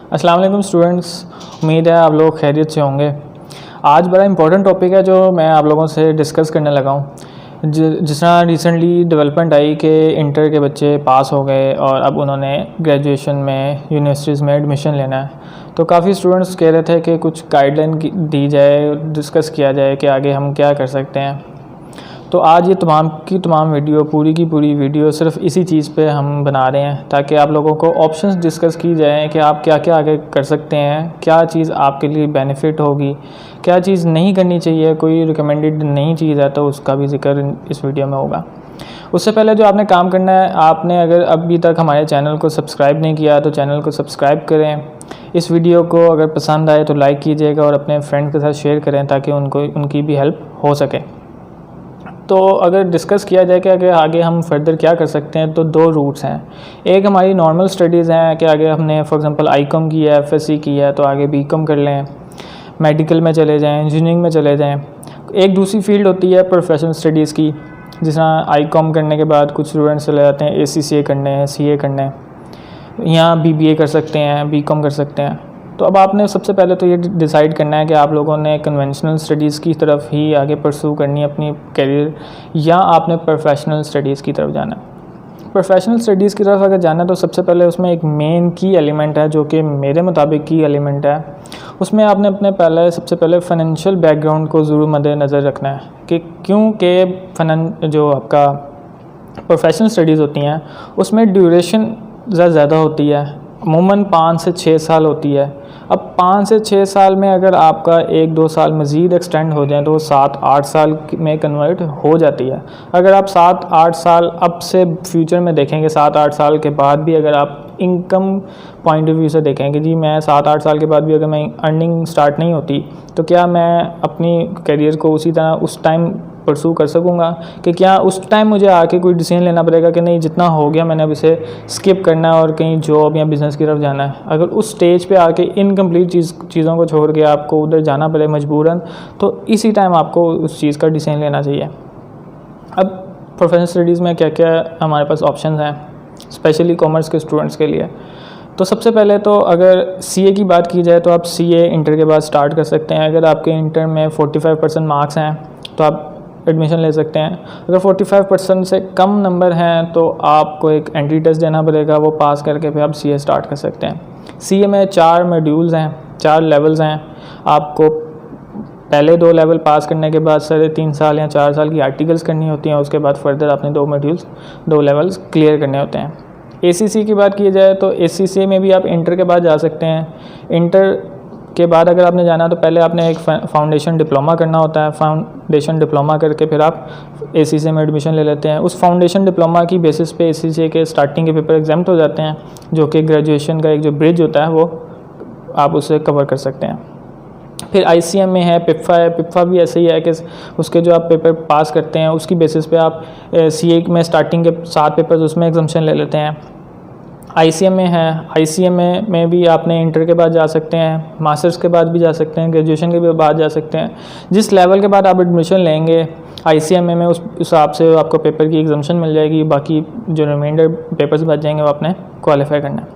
अस्सलाम वालेकुम स्टूडेंट्स, उम्मीद है आप लोग खैरियत से होंगे। आज बड़ा इंपॉर्टेंट टॉपिक है जो मैं आप लोगों से डिस्कस करने लगा हूँ। जिस तरह रिसेंटली डेवलपमेंट आई कि इंटर के बच्चे पास हो गए और अब उन्होंने ग्रेजुएशन में यूनिवर्सिटीज़ में एडमिशन लेना है, तो काफ़ी स्टूडेंट्स कह रहे थे कि कुछ गाइडलाइन दी जाए, डिस्कस किया जाए कि आगे हम क्या कर सकते हैं। तो आज ये तमाम की तमाम वीडियो, पूरी की पूरी वीडियो सिर्फ इसी चीज़ पे हम बना रहे हैं ताकि आप लोगों को ऑप्शंस डिस्कस की जाए कि आप क्या क्या आगे कर सकते हैं, क्या चीज़ आपके लिए बेनिफिट होगी, क्या चीज़ नहीं करनी चाहिए, कोई रिकमेंडेड नई चीज़ है तो उसका भी जिक्र इस वीडियो में होगा। उससे पहले जो आपने काम करना है, आपने अगर अभी तक हमारे चैनल को सब्सक्राइब नहीं किया तो चैनल को सब्सक्राइब करें। इस वीडियो को अगर पसंद आए तो लाइक कीजिएगा और अपने फ्रेंड के साथ शेयर करें ताकि उनकी भी हेल्प हो सके। तो अगर डिस्कस किया जाए कि अगर आगे हम फर्दर क्या कर सकते हैं, तो दो रूट्स हैं। एक हमारी नॉर्मल स्टडीज़ हैं कि आगे हमने फॉर एग्जांपल आईकॉम किया है, एफएससी किया है, तो आगे बीकॉम कर लें, मेडिकल में चले जाएं, इंजीनियरिंग में चले जाएं। एक दूसरी फील्ड होती है प्रोफेशनल स्टडीज़ की, जिस तरह आईकॉम करने के बाद कुछ स्टूडेंट्स चले जाते हैं एसीसीए करने हैं, सीए करने हैं, यहाँ बीबीए कर सकते हैं, बीकॉम कर सकते हैं। तो अब आपने सबसे पहले तो ये डिसाइड करना है कि आप लोगों ने कन्वेंशनल स्टडीज़ की तरफ ही आगे परस्यू करनी है अपनी करियर, या आपने प्रोफेशनल स्टडीज़ की तरफ जाना है। प्रोफेशनल स्टडीज़ की तरफ अगर जाना है तो सबसे पहले उसमें एक मेन की एलिमेंट है जो कि मेरे मुताबिक की एलिमेंट है। उसमें आपने अपने सबसे पहले फाइनेंशियल बैकग्राउंड को ज़रूर मद्देनज़र रखना है कि क्योंकि जो आपका प्रोफेशनल स्टडीज़ होती हैं उसमें ड्यूरेशन ज़्यादा होती है, अमूमन 5 से 6 साल होती है। अब 5 से 6 साल में अगर आपका 1-2 साल मज़ीद एक्सटेंड हो जाए तो वो 7-8 साल में कन्वर्ट हो जाती है। अगर आप 7-8 साल अब से फ्यूचर में देखेंगे, 7-8 साल के बाद भी अगर आप इनकम पॉइंट ऑफ व्यू से देखेंगे, जी मैं 7-8 साल के बाद भी अगर मैं अर्निंग स्टार्ट नहीं होती तो क्या मैं अपनी करियर को उसी तरह उस टाइम परसू कर सकूँगा, कि क्या उस टाइम मुझे आके कोई डिसीजन लेना पड़ेगा कि नहीं जितना हो गया मैंने अब इसे स्किप करना है और कहीं जॉब या बिज़नेस की तरफ जाना है। अगर उस स्टेज पे आके इनकम्प्लीट चीज़ों को छोड़ के आपको उधर जाना पड़े मजबूरन, तो इसी टाइम आपको उस चीज़ का डिसीजन लेना चाहिए। अब प्रोफेशनल स्टडीज़ में क्या क्या हमारे पास ऑप्शन हैं, स्पेशली कॉमर्स के स्टूडेंट्स के लिए। तो सबसे पहले तो अगर सीए की बात की जाए तो आप सीए इंटर के बाद स्टार्ट कर सकते हैं। अगर आपके इंटर में 45% मार्क्स हैं तो आप एडमिशन ले सकते हैं। अगर 45% से कम नंबर हैं तो आपको एक एंट्री टेस्ट देना पड़ेगा, वो पास करके फिर आप सीए स्टार्ट कर सकते हैं। सीए में 4 मॉड्यूल्स हैं, 4 लेवल्स हैं। आपको पहले 2 लेवल पास करने के बाद 3.5 साल या 4 साल की आर्टिकल्स करनी होती हैं, उसके बाद फर्दर आपने 2 मॉड्यूल्स 2 लेवल्स क्लियर करने होते हैं। एसीसी की बात की जाए तो एसीसी में भी आप इंटर के बाद जा सकते हैं। इंटर के बाद अगर आपने जाना तो पहले आपने एक फाउंडेशन डिप्लोमा करना होता है। फाउंडेशन डिप्लोमा करके फिर आप एसीसी में एडमिशन ले लेते हैं। उस फाउंडेशन डिप्लोमा की बेसिस पे एसीसी के स्टार्टिंग के पेपर एग्जाम्प्ट हो जाते हैं, जो कि ग्रेजुएशन का एक जो ब्रिज होता है वो आप उसे कवर कर सकते हैं। फिर आईसीएम में है, पिप्फा है। पिप्फा भी ऐसे ही है कि उसके जो आप पेपर पास करते हैं उसकी बेसिस पे आप सीए में स्टार्टिंग के 7 पेपर्स उसमें एग्जाम्पशन ले लेते हैं। आईसीएम में है, आईसीएम में भी आपने इंटर के बाद जा सकते हैं, मास्टर्स के बाद भी जा सकते हैं, ग्रेजुएशन के बाद जा सकते हैं। जिस लेवल के बाद आप एडमिशन लेंगे आईसीएम में उस हिसाब से आपको पेपर की एग्जाम्पशन मिल जाएगी, बाकी जो रिमाइंडर पेपर्स बच जाएंगे वो आपने क्वालिफाई करना है।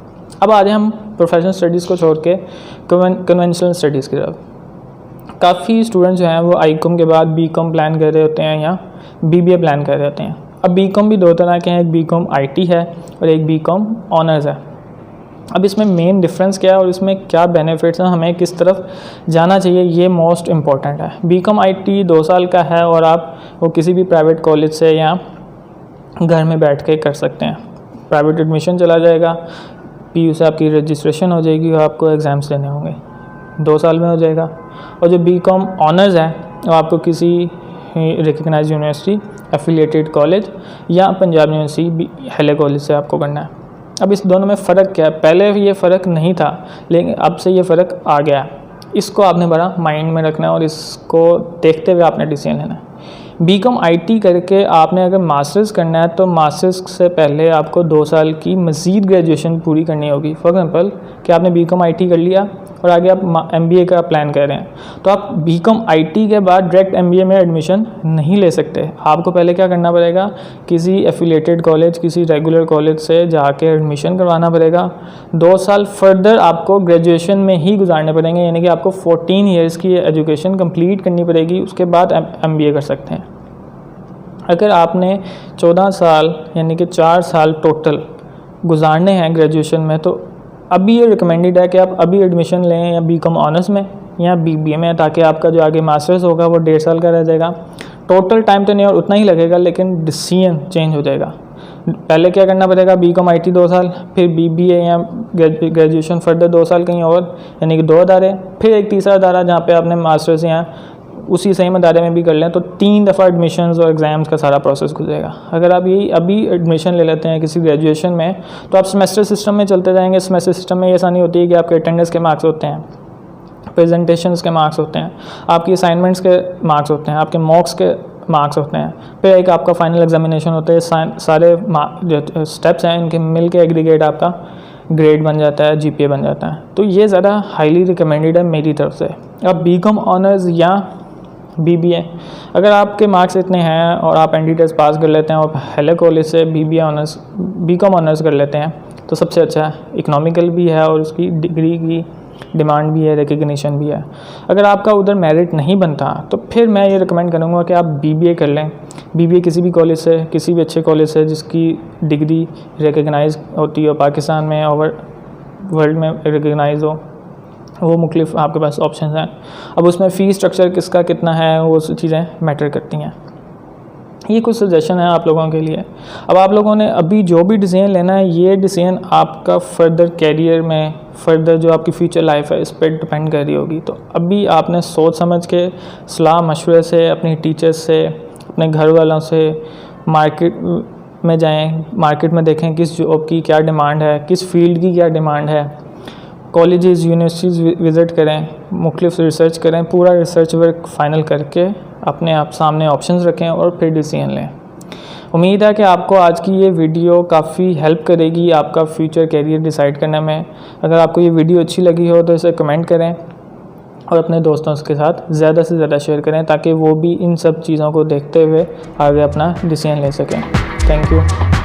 अब आ जाए हम प्रोफेशनल स्टडीज़ को छोड़ के कन्वेंशनल स्टडीज़ की तरफ। काफ़ी स्टूडेंट्स जो हैं वो आईकॉम के बाद बीकॉम प्लान कर रहे होते हैं या बीबीए प्लान कर रहे होते हैं। अब बीकॉम भी 2 तरह के हैं, एक बीकॉम आईटी है और एक बीकॉम ऑनर्स है। अब इसमें मेन डिफरेंस क्या है और इसमें क्या बेनिफिट्स हैं, हमें किस तरफ जाना चाहिए, ये मोस्ट इम्पॉर्टेंट है। बीकॉम आईटी 2 साल का है और आप वो किसी भी प्राइवेट कॉलेज से या घर में बैठ के कर सकते हैं। प्राइवेट एडमिशन चला जाएगा, पीयू से आपकी रजिस्ट्रेशन हो जाएगी और आपको एग्ज़ाम्स देने होंगे, 2 साल में हो जाएगा। और जो बीकॉम ऑनर्स है वो आपको किसी रिकग्नाइज यूनिवर्सिटी, एफिलिएटेड कॉलेज या पंजाब यूनिवर्सिटी हेले कॉलेज से आपको करना है। अब इस दोनों में फ़र्क क्या है? पहले ये फ़र्क नहीं था लेकिन अब से ये फ़र्क आ गया। इसको आपने बड़ा माइंड में रखना है और इसको देखते हुए आपने डिसीजन लेना है। बीकॉम आईटी करके आपने अगर मास्टर्स करना है तो मास्टर्स से पहले आपको 2 साल की मज़ीद ग्रेजुएशन पूरी करनी होगी। फॉर एग्जांपल कि आपने बीकॉम आईटी कर लिया और आगे आप एमबीए का प्लान कर रहे हैं, तो आप बीकॉम आईटी के बाद डायरेक्ट एमबीए में एडमिशन नहीं ले सकते। आपको पहले क्या करना पड़ेगा, किसी एफिलिएटेड कॉलेज, किसी रेगुलर कॉलेज से जाके एडमिशन करवाना पड़ेगा। 2 साल फर्दर आपको ग्रेजुएशन में ही गुजारने पड़ेंगे, यानी कि आपको 14 ईयर्स की एजुकेशन कंप्लीट करनी पड़ेगी, उसके बाद एमबीए कर सकते हैं। अगर आपने 14 साल यानी कि 4 साल टोटल गुजारने हैं ग्रेजुएशन में, तो अभी ये रिकमेंडेड है कि आप अभी एडमिशन लें या बीकॉम ऑनर्स में या बीबीए में, ताकि आपका जो आगे मास्टर्स होगा वो 1.5 साल का रह जाएगा। टोटल टाइम तो नहीं और उतना ही लगेगा, लेकिन डिसीजन चेंज हो जाएगा। पहले क्या करना पड़ेगा, बीकॉम आईटी 2 साल, फिर बीबीए या ग्रेजुएशन फर्दर 2 साल कहीं और, यानी कि 2 अदारे, फिर एक तीसरा अदारा जहाँ पे आपने मास्टर्स या उसी सेम अदारे में भी कर लें, तो 3 दफ़ा एडमिशन्स और एग्ज़ाम्स का सारा प्रोसेस गुजरेगा। अगर आप यही अभी एडमिशन ले लेते हैं किसी ग्रेजुएशन में, तो आप सेमेस्टर सिस्टम में चलते जाएंगे। सेमेस्टर सिस्टम में ये आसानी होती है कि आपके अटेंडेंस के मार्क्स होते हैं, प्रेजेंटेशंस के मार्क्स होते हैं, आपकी असाइनमेंट्स के मार्क्स होते हैं, आपके मॉक्स के मार्क्स होते हैं, फिर एक आपका फाइनल एग्जामिनेशन होता है। सारे जो स्टेप्स हैं इनके मिल के एग्रीगेट आपका ग्रेड बन जाता है, जीपीए बन जाता है। तो ये ज़्यादा हाईली रिकमेंडेड है मेरी तरफ से। अब बीकॉम ऑनर्स या बीबीए, अगर आपके मार्क्स इतने हैं और आप एनडी टेस्ट पास कर लेते हैं और हेलो कॉलेज से बीकॉम ऑनर्स कर लेते हैं, तो सबसे अच्छा है। इकोनॉमिकल भी है और उसकी डिग्री की डिमांड भी है, रिकग्निशन भी है। अगर आपका उधर मेरिट नहीं बनता, तो फिर मैं ये रिकमेंड करूँगा कि आप बीबीए कर लें। बीबीए किसी भी कॉलेज से, किसी भी अच्छे कॉलेज से जिसकी डिग्री रिकग्नाइज होती हो पाकिस्तान में और वर्ल्ड में रिकग्नाइज हो, वो मुख्तलिफ आपके पास ऑप्शन हैं। अब उसमें फ़ी स्ट्रक्चर किसका कितना है, वो चीज़ें मैटर करती हैं। ये कुछ सजेशन है आप लोगों के लिए। अब आप लोगों ने अभी जो भी डिसीजन लेना है, ये डिसीजन आपका फर्दर कैरियर में, फर्दर जो आपकी फ्यूचर लाइफ है, इस पर डिपेंड कर रही होगी। तो अभी आपने सोच समझ के सलाह मशवरे से, अपनी टीचर्स से, अपने घर वालों से, मार्केट में जाएँ, मार्केट में देखें किस जॉब की क्या डिमांड है, किस फील्ड की क्या डिमांड है, कॉलेजेस यूनिवर्सिटीज़ विज़िट करें, मुख्तलिफ रिसर्च करें, पूरा रिसर्च वर्क फाइनल करके अपने आप सामने ऑप्शंस रखें और फिर डिसीजन लें। उम्मीद है कि आपको आज की ये वीडियो काफ़ी हेल्प करेगी आपका फ्यूचर कैरियर डिसाइड करने में। अगर आपको ये वीडियो अच्छी लगी हो तो इसे कमेंट करें और अपने दोस्तों के साथ ज़्यादा से ज़्यादा शेयर करें, ताकि वो भी इन सब चीज़ों को देखते हुए आगे अपना डिसीजन ले सकें। Thank you.